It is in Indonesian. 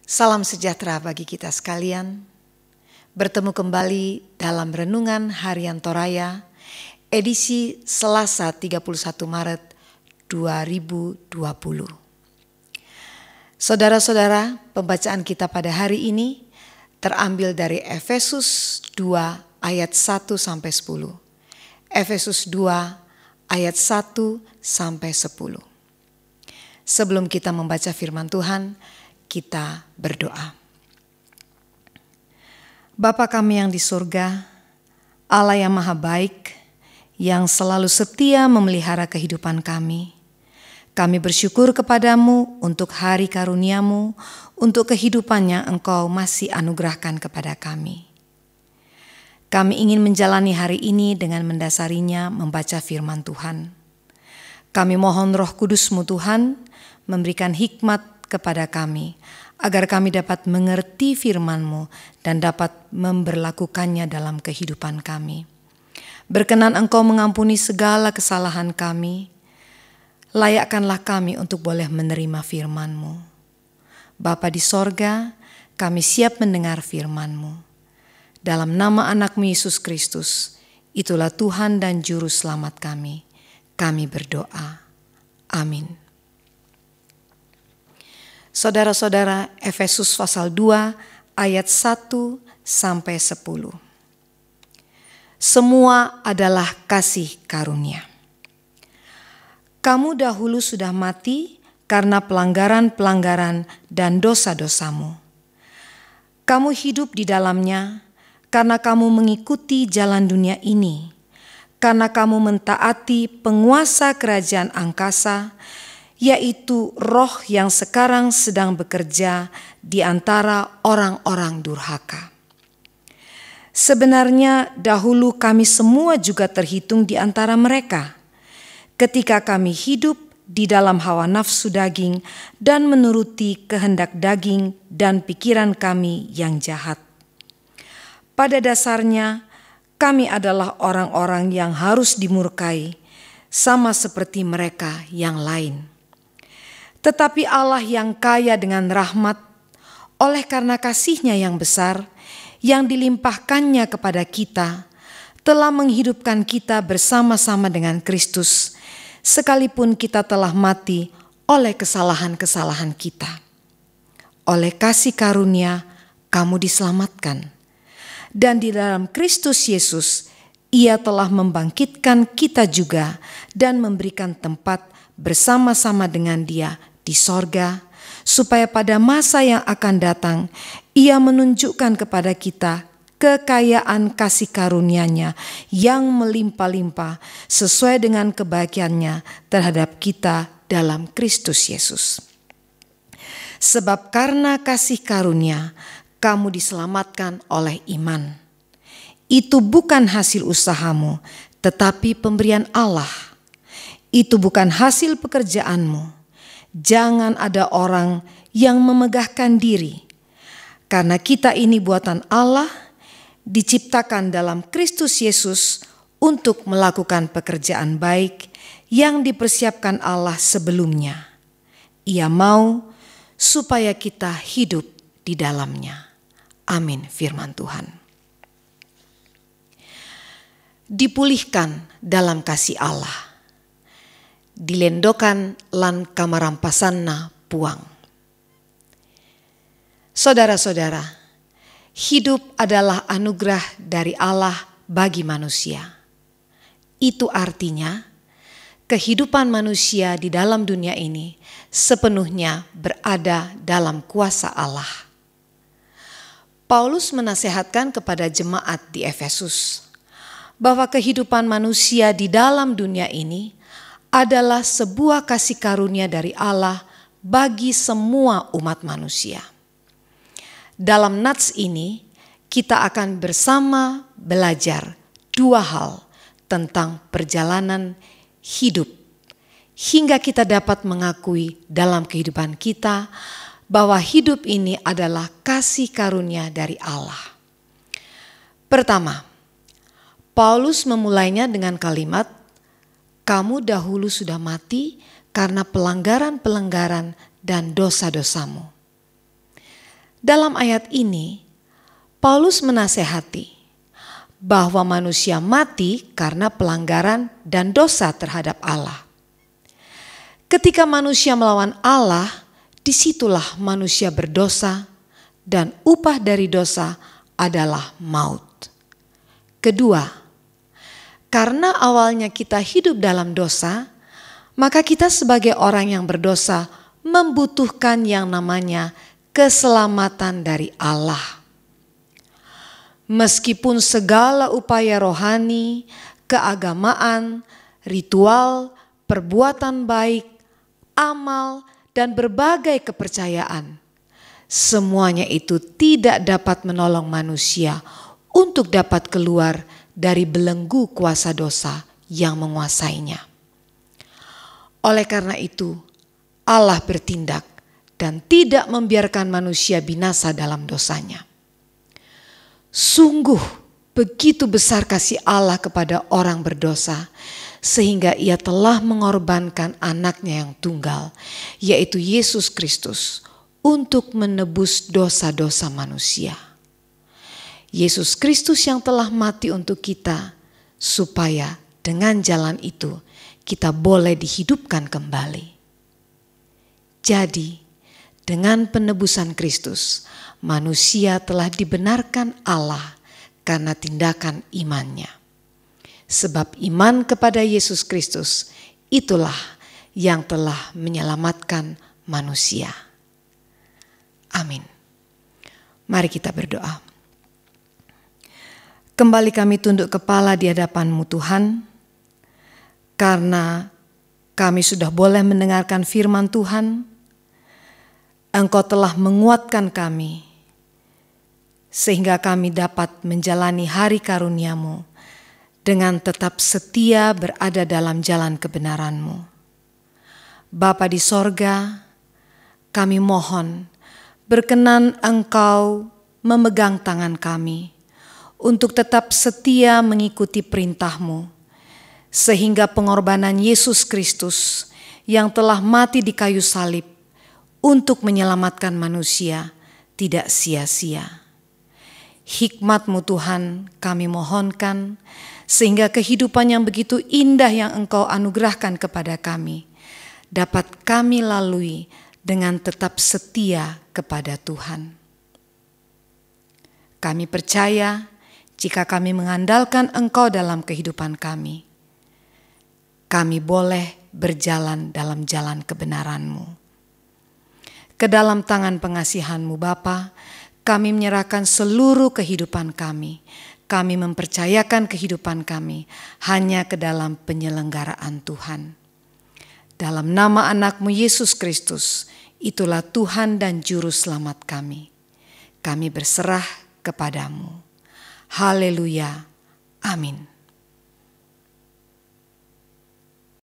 Salam sejahtera bagi kita sekalian. Bertemu kembali dalam Renungan Harian Toraya, edisi Selasa 31 Maret 2020. Saudara-saudara, pembacaan kita pada hari ini terambil dari Efesus 2 ayat 1-10. Efesus 2 ayat 1-10. Sebelum kita membaca firman Tuhan, kita berdoa. Bapa kami yang di surga, Allah yang maha baik, yang selalu setia memelihara kehidupan kami. Kami bersyukur kepadamu untuk hari karunia-Mu, untuk kehidupan yang Engkau masih anugerahkan kepada kami. Kami ingin menjalani hari ini dengan mendasarinya membaca firman Tuhan. Kami mohon Roh Kudus-Mu Tuhan, memberikan hikmat kepada kami, agar kami dapat mengerti firman-Mu dan dapat memberlakukannya dalam kehidupan kami. Berkenan Engkau mengampuni segala kesalahan kami, layakkanlah kami untuk boleh menerima firman-Mu. Bapa di sorga, kami siap mendengar firman-Mu. Dalam nama anak-Mu Yesus Kristus, itulah Tuhan dan Juru Selamat kami berdoa. Amin. Saudara-saudara, Efesus pasal 2 ayat 1-10. Semua adalah kasih karunia. Kamu dahulu sudah mati karena pelanggaran-pelanggaran dan dosa-dosamu. Kamu hidup di dalamnya karena kamu mengikuti jalan dunia ini, karena kamu mentaati penguasa kerajaan angkasa, yaitu roh yang sekarang sedang bekerja di antara orang-orang durhaka. Sebenarnya dahulu kami semua juga terhitung di antara mereka, ketika kami hidup di dalam hawa nafsu daging dan menuruti kehendak daging dan pikiran kami yang jahat. Pada dasarnya kami adalah orang-orang yang harus dimurkai, sama seperti mereka yang lain. Tetapi Allah yang kaya dengan rahmat, oleh karena kasih-Nya yang besar, yang dilimpahkannya kepada kita, telah menghidupkan kita bersama-sama dengan Kristus, sekalipun kita telah mati oleh kesalahan-kesalahan kita. Oleh kasih karunia, kamu diselamatkan. Dan di dalam Kristus Yesus, Ia telah membangkitkan kita juga dan memberikan tempat bersama-sama dengan Dia di sorga, supaya pada masa yang akan datang Ia menunjukkan kepada kita kekayaan kasih karunia-Nya yang melimpah-limpah sesuai dengan kebaikan-Nya terhadap kita dalam Kristus Yesus. Sebab karena kasih karunia kamu diselamatkan oleh iman. Itu bukan hasil usahamu, tetapi pemberian Allah. Itu bukan hasil pekerjaanmu. Jangan ada orang yang memegahkan diri, karena kita ini buatan Allah, diciptakan dalam Kristus Yesus untuk melakukan pekerjaan baik yang dipersiapkan Allah sebelumnya. Ia mau supaya kita hidup di dalamnya. Amin, firman Tuhan. Dipulihkan dalam kasih Allah. Dilendokan lan kamarampasanna puang. Saudara-saudara, hidup adalah anugerah dari Allah bagi manusia. Itu artinya kehidupan manusia di dalam dunia ini sepenuhnya berada dalam kuasa Allah. Paulus menasehatkan kepada jemaat di Efesus bahwa kehidupan manusia di dalam dunia ini adalah sebuah kasih karunia dari Allah bagi semua umat manusia. Dalam nats ini, kita akan bersama belajar dua hal tentang perjalanan hidup, hingga kita dapat mengakui dalam kehidupan kita bahwa hidup ini adalah kasih karunia dari Allah. Pertama, Paulus memulainya dengan kalimat, kamu dahulu sudah mati karena pelanggaran-pelanggaran dan dosa-dosamu. Dalam ayat ini, Paulus menasehati bahwa manusia mati karena pelanggaran dan dosa terhadap Allah. Ketika manusia melawan Allah, disitulah manusia berdosa dan upah dari dosa adalah maut. Kedua, karena awalnya kita hidup dalam dosa, maka kita sebagai orang yang berdosa membutuhkan yang namanya keselamatan dari Allah. Meskipun segala upaya rohani, keagamaan, ritual, perbuatan baik, amal, dan berbagai kepercayaan, semuanya itu tidak dapat menolong manusia untuk dapat keluar dari belenggu kuasa dosa yang menguasainya. Oleh karena itu, Allah bertindak dan tidak membiarkan manusia binasa dalam dosanya. Sungguh begitu besar kasih Allah kepada orang berdosa, sehingga Ia telah mengorbankan anaknya yang tunggal, yaitu Yesus Kristus, untuk menebus dosa-dosa manusia. Yesus Kristus yang telah mati untuk kita, supaya dengan jalan itu kita boleh dihidupkan kembali. Jadi, dengan penebusan Kristus, manusia telah dibenarkan Allah karena tindakan imannya. Sebab iman kepada Yesus Kristus itulah yang telah menyelamatkan manusia. Amin. Mari kita berdoa. Kembali kami tunduk kepala di hadapan-Mu Tuhan, karena kami sudah boleh mendengarkan firman Tuhan. Engkau telah menguatkan kami, sehingga kami dapat menjalani hari karunia-Mu dengan tetap setia berada dalam jalan kebenaran-Mu. Bapa di sorga, kami mohon berkenan Engkau memegang tangan kami untuk tetap setia mengikuti perintah-Mu, sehingga pengorbanan Yesus Kristus yang telah mati di kayu salib untuk menyelamatkan manusia tidak sia-sia. Hikmat-Mu Tuhan kami mohonkan, sehingga kehidupan yang begitu indah yang Engkau anugerahkan kepada kami dapat kami lalui dengan tetap setia kepada Tuhan. Kami percaya jika kami mengandalkan Engkau dalam kehidupan kami boleh berjalan dalam jalan kebenaran-Mu. Ke dalam tangan pengasihan-Mu Bapa, kami menyerahkan seluruh kehidupan kami. Kami mempercayakan kehidupan kami hanya ke dalam penyelenggaraan Tuhan. Dalam nama anak-Mu Yesus Kristus, itulah Tuhan dan Juru Selamat kami. Kami berserah kepadamu. Haleluya. Amin.